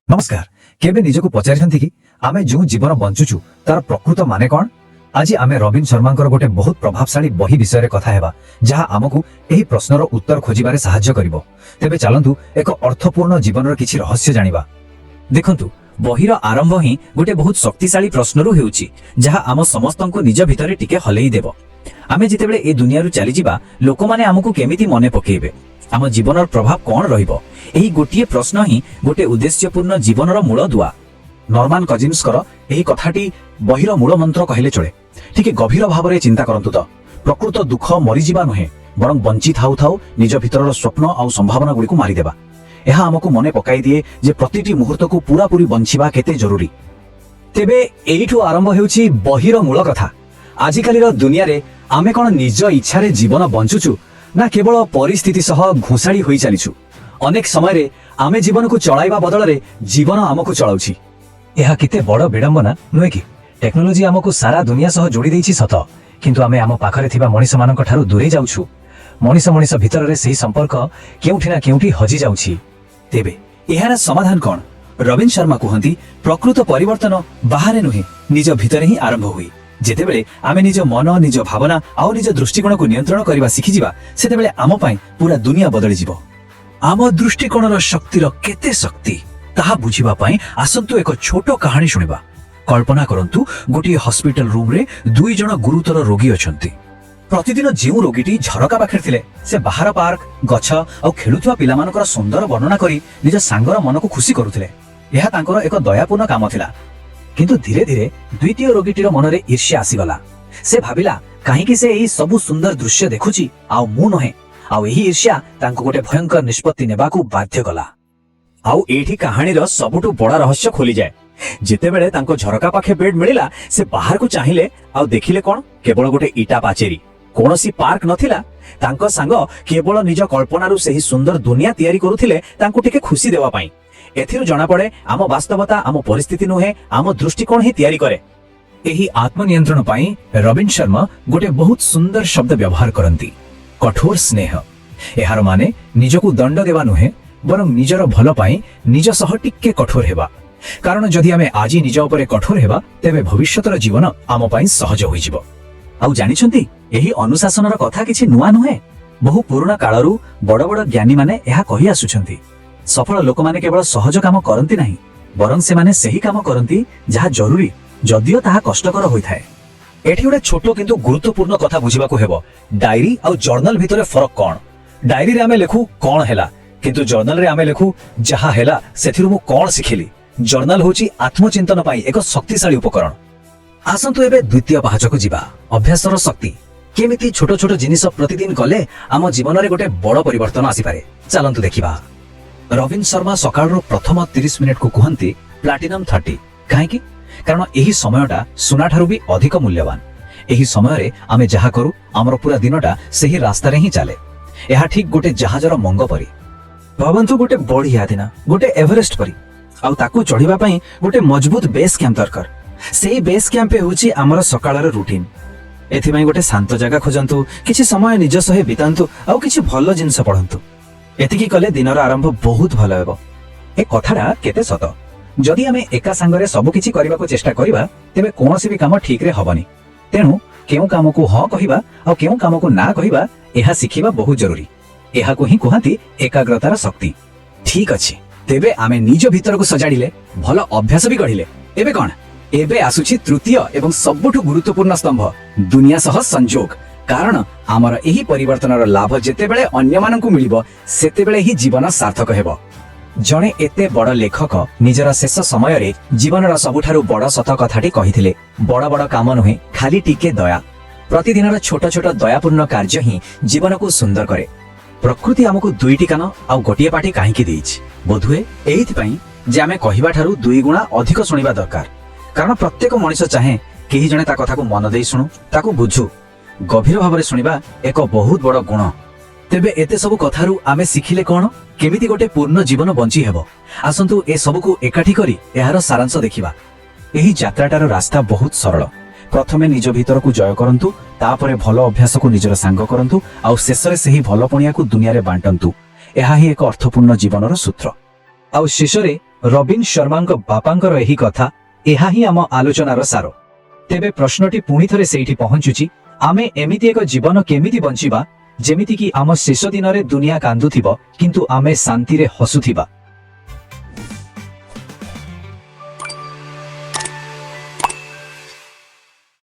नमस्कार केबे निजको पचारिछन्ति कि आमे जो जीवन बंचुछु तार प्रकृत माने कोन। आज आमे रबिन शर्मांकर गोटे बहुत प्रभावशाली बही विषय कथा हेबा जहा आमकु एही प्रश्नर उत्तर खोजिबारे सहाय्य करिवो। तेबे चलंतु एक अर्थपूर्ण जीवनर किछि रहस्य जानिबा। देखंतु बहिर आरंभ ही गोटे बहुत शक्तिशाली प्रश्नरु हेउछि जहा आम समस्तंको निज भितरे टिके हलेई देबो। आमे जेतेबेले ए दुनियारु चली जिबा लोकमाने आमकु केमिति मने पकेइबे, आम जीवनर प्रभाव कोन रहिबो, एही गोटिए प्रश्न ही गोटे उद्देश्यपूर्ण जीवनर मूल दुआ। नॉर्मन कजिन्सकर एही कथाटी बहिर मूल मंत्र कहले चले। ठीक गभीर भावरे चिंता करंतु त प्रकृत दुख मरीजिबा नुहे बरं बंची थाउ थाउ निज भितरर स्वप्न आ संभावना गुडी को मारी देबा। एहा हमकु मने पकाई दिए जे प्रतिटी मुहूर्त को पूरा पूरी बंचिबा केते जरूरी। तेबे एइठु आरंभ हेउछि बहिर मूल कथा। आजिकालीर दुनिया रे आमे कोन निज इच्छा रे जीवन बंचुछु ना केवल परिस्थिति सह घुसाड़ी होई चलीछु। अनेक समय रे आमे जीवन को चलाइबा बदल रे जीवन आमको चलाउछि। एहा केते बड़ विडंबना नुहे कि टेक्नोलोजी आमको सारा दुनिया सह जोड़ी देइछि सत, किंतु आमे आम पाखरे थिबा मनीष मानक ठारू दूरे जाउछु। मनीष मनीष भितर रे सेही संपर्क केउठी ना केउठी हजि जाउछि। तेबे एहार समाधान कोन? रविन शर्मा कहंती प्रकृत परिवर्तन बाहरे नुहे निज भितरे ही आरंभ हुई। जेतेबेले आमे निज मन निज भावना आ निज दृष्टिकोण को नियंत्रण करबा सिखि जिबा सेतेबेले आम पई पूरा दुनिया बदली जिवो। आम दृष्टिकोणर शक्तिर केते शक्ति ताहा बुझिबा पई आसंतु एक छोटो कहानी शुणिबा। कल्पना करंतु गोटी हॉस्पिटल रूम रे दुई जण गुरुतर रोगी अछंती। प्रतिदिन जेउ रोगीटी झरका पाखरे थिले से बाहर पार्क गछ आ खेलुथुवा पिलामानकर सुंदर वर्णना करी निज सांगर मन को खुशी करुथिले। एहा तांकर एक दयापूर्ण काम थिला। किंतु धीरे धीरे द्वितीय रोगीटीर मनरे ईर्ष्या आसीगला। से भाबिला काहेकि से एही सबु सुंदर दृश्य देखुची आ मु नहे, आउ एही ईर्ष्या तांको गोटे भयंकर निष्पत्ति नेबाकू बाध्य कला। आउ एठी कहानीर सबुठु बड़ा रहस्य खोली जाए। जेतेबेले तांको झरका पाखे बेड मिलिला से बाहर को चाहिले आउ देखिले कोन केवल गोटे इटा पाचेरी, कोनोसी पार्क नथिला। तांको सांग केवल निज कल्पनारु सेही सुंदर दुनिया तयारी करुथिले तांको टिके खुशी देवा पई। एथिरु जणा पड़े आम वास्तवता आम परिस्थिति नुहे आम दृष्टिकोण ही तयारी करे। एही आत्मनियंत्रण पई रविन शर्मा गोटे बहुत सुंदर शब्द व्यवहार करंती, कठोर स्नेह। एहार माने निजको दंड देवा नुहे बरं निजर भल पाई निज सह टिके कठोर हेबा। कारण जदि आमे आजी निज उपरे कठोर हेबा तेबे भविष्यतर जीवन आम पाई सहज होई जिवो। आउ जानिछंती एही अनुशासनर कथा किछि नुआ नुहे। बहु पुराना कालरू बड़ बड़ ज्ञानी माने एहा कहि आसुछंती। सफल लोक माने केवल सहज काम करंती नाही बरं से माने सेही काम करंती जहा जरूरी जदियो ताहा कष्टकर होइथाय। एठी गोटे छोटो किंतु गुरुत्वपूर्ण कथा बुझिबाकू हेबो। डायरी आ जर्नल भितरे फरक कोन? डायरी रे आमे लेखु कोन हेला, किंतु जर्नल रे आमे लेखु जहा हेला सेथिरु मु कोन सिखिली। जर्नल होची आत्मचिंतन पाई एक शक्तिशाली उपकरण। आसंतु एबे द्वितीय पाहाचको जिबा, अभ्यासर शक्ति। केमिति छोटो छोटो जिनिस प्रतिदिन कले आम जीवन रे गोटे बड़ परिवर्तन आसी पारे। चलंतु देखिबा। रविन शर्मा सकाळरो प्रथम 30 मिनिट को कहंती प्लाटिनम 30। काहेकि? कारण एही समयटा सुना ठारू भी अधिक मूल्यवान। एही समय रे आमे जहा करू हमर पूरा दिनटा सेही रास्ता रे ही चले। एहा ठीक गोटे जहाजर मंग परी। भाबंतु गोटे बढ़िया दिन गोटे एवरेस्ट परी आउ ताकू चढ़िबा पई गोटे मजबूत बेस कैंप दरकार। सेही बेस कैंप होची हमर सकाळर रूटीन। एथि पई गोटे शांत जगह खोजंतु, किछि समय निज सहे बितांतु आउ किछि भलो जिंस पढंतु। एतिकी कले दिनर आरंभ बहुत भलो हेबो। ए कथाडा केते सत। जदि आमे एका संगरे सब किछि करिबा को चेष्टा करिबा तेबे कोनोसी भी काम ठीक रे हबनी। तेनु केउ काम को ह कहिबा आ केउ काम को ना कहिबा एहा सिखिबा बहुत जरूरी। एहा को ही कहंती एकाग्रतार शक्ति। ठीक अछि, तेबे आमे निज भीतर को सजाडिले भलो अभ्यास भी गढिले। एबे कोन? एबे आसुछि तृतीय एवं सबुठु गुरुत्वपूर्ण स्तंभ, दुनिया सह संजोग। कारण आमर एही परिवर्तनर लाभ जेतेबेले अन्य मानकु मिलिबो सेतेबेले ही जीवन सार्थक हेबो। जणे एते बड़ लेखक निजर शेष समय रे जीवनर सबुठारु बड़ सत कथाटी कहिथिले, बड़ बड़ काम नुहे खाली टिके दया। प्रतिदिनर छोट छोट दयापूर्ण कार्य ही जीवन को सुंदर करे। प्रकृति हमकु दुईटी कान आ गोटिए पाटी काहेकि देइछि? बोधुए एइथि पई जे आमे कहिबा ठारु दुई गुणा अधिक सुनिबा दरकार। कारण प्रत्येक मनुष्य चाहे केही जणे ता कथा को मन देई सुनु, ताकू बुझु। गभीर भावरे सुनिबा एक बहुत बड़ गुण। तेबे एते सब कथारु आमे सिखिले कोन? केमिति गोटे पूर्ण जीवन बंची हेबो। आसंतु ए सबकु एकाठी करी एहार सारांश देखिबा। एही यात्राटार रास्ता बहुत सरल। प्रथमे निज भीतर को जय करंतु, तापरे भलो अभ्यास को निजर सांग करंतु, आउ शेषरे सेही भलो पणिया को दुनिया रे बांटंतु। एहा ही एक अर्थपूर्ण जीवनर सूत्र। आउ शेषरे ରବିନ ଶର୍ମାଙ୍କ ବାପାଙ୍କର ଏହି କଥା ଏହା ହିଁ ଆମ ଆଲୋଚନାର ସାର। ତେବେ ପ୍ରଶ୍ନଟି ପୁଣି ଥରେ ସେଇଠି ପହଞ୍ଚୁଛି, ଆମେ ଏମିତି ଏକ ଜୀବନ କେମିତି ବଞ୍ଚିବା ଯେମିତିକି ଆମ ଶେଷ ଦିନରେ ଦୁନିଆ କାନ୍ଦୁଥିବ କିନ୍ତୁ ଆମେ ଶାନ୍ତିରେ ହସୁଥିବା।